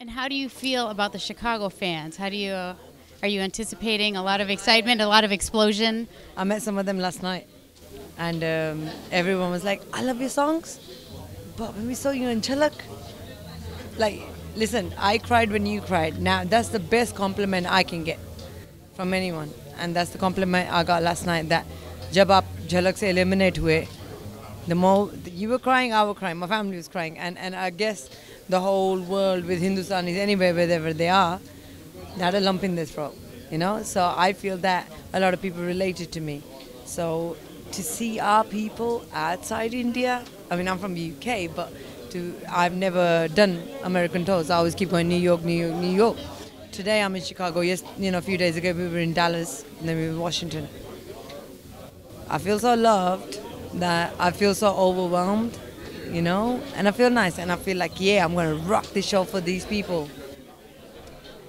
And how do you feel about the Chicago fans? How do you, are you anticipating a lot of excitement, a lot of explosion? I met some of them last night, and everyone was like, "I love your songs, but when we saw you in Chalak, like, listen, I cried when you cried. Now that's the best compliment I can get from anyone, and that's the compliment I got last night. That जब आप झलक से eliminate हुए, the more you were crying, I was crying, my family was crying, and I guess the whole world with Hindustanis anywhere, wherever they are, they had a lump in their throat, you know. So I feel that a lot of people related to me. So to see our people outside India, I mean, I'm from the UK, but I've never done American tours. I always keep going New York, New York, New York. Today I'm in Chicago. Yes, you know, a few days ago we were in Dallas, and then we were in Washington. I feel so loved that I feel so overwhelmed, you know, and I feel nice, and I feel like, yeah, I'm going to rock this show for these people.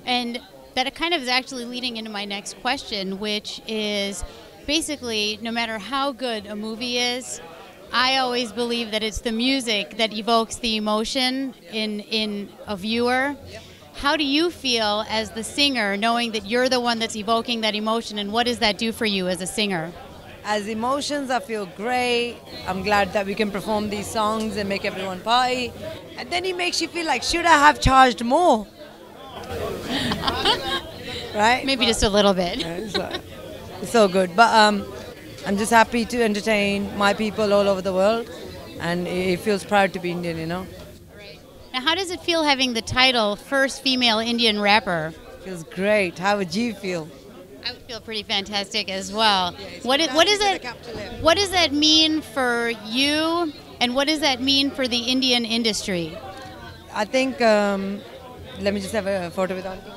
And that kind of is actually leading into my next question, which is basically, no matter how good a movie is, I always believe that it's the music that evokes the emotion in a viewer. How do you feel as the singer, knowing that you're the one that's evoking that emotion, and what does that do for you as a singer? As emotions, I feel great. I'm glad that we can perform these songs and make everyone party. And then it makes you feel like, should I have charged more? Right? Maybe just a little bit. It's so good. But I'm just happy to entertain my people all over the world. And it feels proud to be Indian, you know. Now, how does it feel having the title First Female Indian Rapper? Feels great. How would you feel? I would feel pretty fantastic as well. What does that mean for you, and what does that mean for the Indian industry? I think, let me just have a photo with Auntie.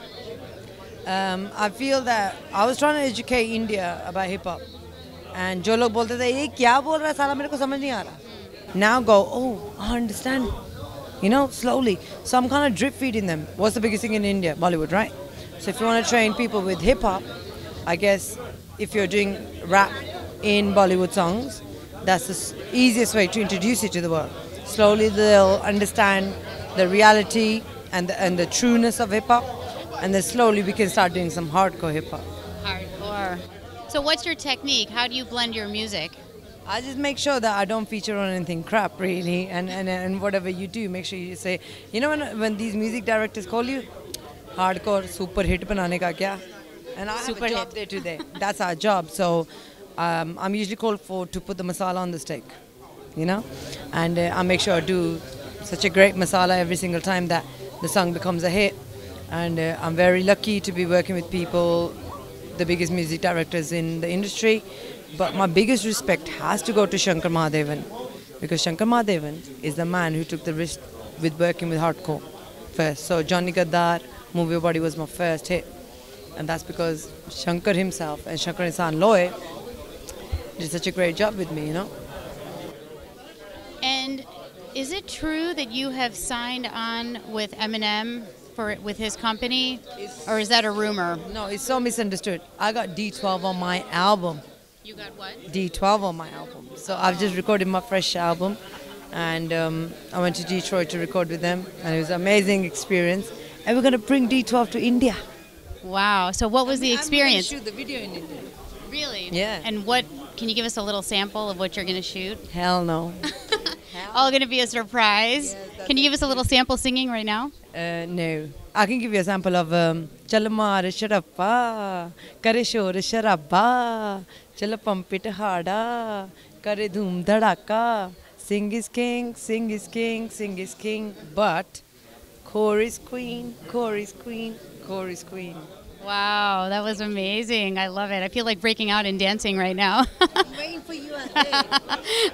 I feel that I was trying to educate India about hip hop, and जो लोग बोलते थे ये क्या बोल रहा है साला मेरे को समझ नहीं आ रहा. Now go, oh, I understand, you know, slowly. So I'm kind of drip feeding them. What's the biggest thing in India? Bollywood, right? So if you want to train people with hip hop, I guess if you're doing rap in Bollywood songs, that's the easiest way to introduce it to the world. Slowly they'll understand the reality and the trueness of hip hop, and then slowly we can start doing some hardcore hip hop. Hardcore. So what's your technique? How do you blend your music? I just make sure that I don't feature on anything crap, really, and whatever you do, make sure you say, you know, when these music directors call you, hardcore super hit banane ka kya? And I have a job there today. That's our job. So I'm usually called to put the masala on the steak, you know, and I make sure I do such a great masala every single time that the song becomes a hit. And I'm very lucky to be working with people, the biggest music directors in the industry. But my biggest respect has to go to Shankar Mahadevan, because Shankar Mahadevan is the man who took the risk with working with hardcore first. So Johnny Gaddar, Move Your Body was my first hit. And that's because Shankar himself and Shankar Insan Loy did such a great job with me, you know. And is it true that you have signed on with Eminem with his company, or is that a rumor? No, it's so misunderstood. I got D12 on my album. You got what? D12 on my album. So I've just recorded my fresh album, and I went to Detroit to record with them, and it was an amazing experience. And we're going to bring D12 to India. Wow. So what was the experience? I'm going to shoot the video in India. Really? Yeah. And can you give us a little sample of what you're going to shoot? Hell no. All going to be a surprise. Yes, can you give us a little sample singing right now? No. I can give you a sample of Chal maar sharappa, kare shor sharabba, chal pump it harda, kare dhoom dhadaka. Sing is king, sing is king, sing is king. But Kaur is queen, Kaur is queen, Kaur is queen. Wow, that was amazing. I love it. I feel like breaking out and dancing right now. I'm waiting for you out there.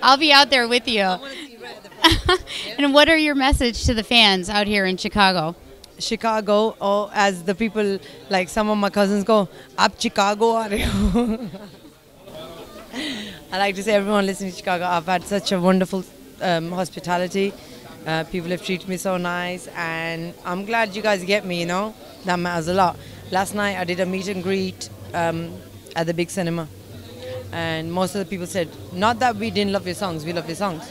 I'll be out there with you. I want to see you right at the front. Yeah. And what are your message to the fans out here in Chicago? Chicago, or as the people, like some of my cousins go, "Aap Chicago aa rahe ho." I like to say, everyone listening to Chicago, I've had such a wonderful hospitality. People have treated me so nice, and I'm glad you guys get me, you know. That matters a lot. Last night I did a meet and greet at the big cinema, and most of the people said, not that we didn't love your songs, we love your songs,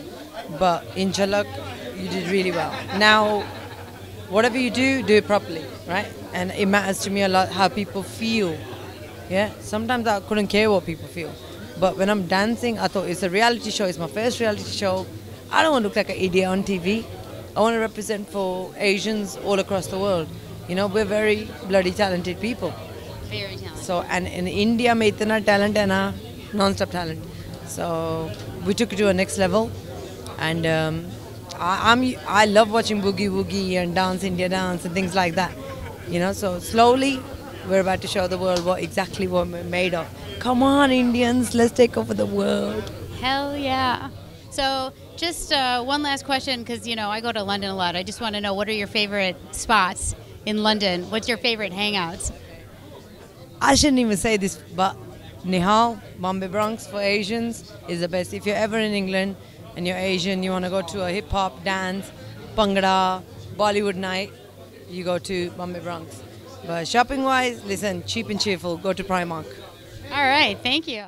but in Jhalak you did really well. Now whatever you do it properly, right? And it matters to me a lot how people feel. Yeah, sometimes I couldn't care what people feel. But when I'm dancing, I thought it's a reality show. It's my first reality show. I don't want to look like an idiot on TV. I want to represent for Asians all across the world. You know, we're very bloody talented people. Very talented. So, and in India, mein itna talent hai na, non-stop talent. So, we took it to a next level. And I love watching Boogie Woogie and Dance India Dance and things like that. You know, so slowly, we're about to show the world what we're made of. Come on, Indians, let's take over the world. Hell yeah. So just one last question, because, I go to London a lot. I just want to know, what are your favorite spots in London? What's your favorite hangouts? I shouldn't even say this, but Nihal, Bombay Bronx for Asians is the best. If you're ever in England and you're Asian, you want to go to a hip-hop, dance, Bhangra, Bollywood night, you go to Bombay Bronx. But shopping-wise, listen, cheap and cheerful, go to Primark. All right, thank you.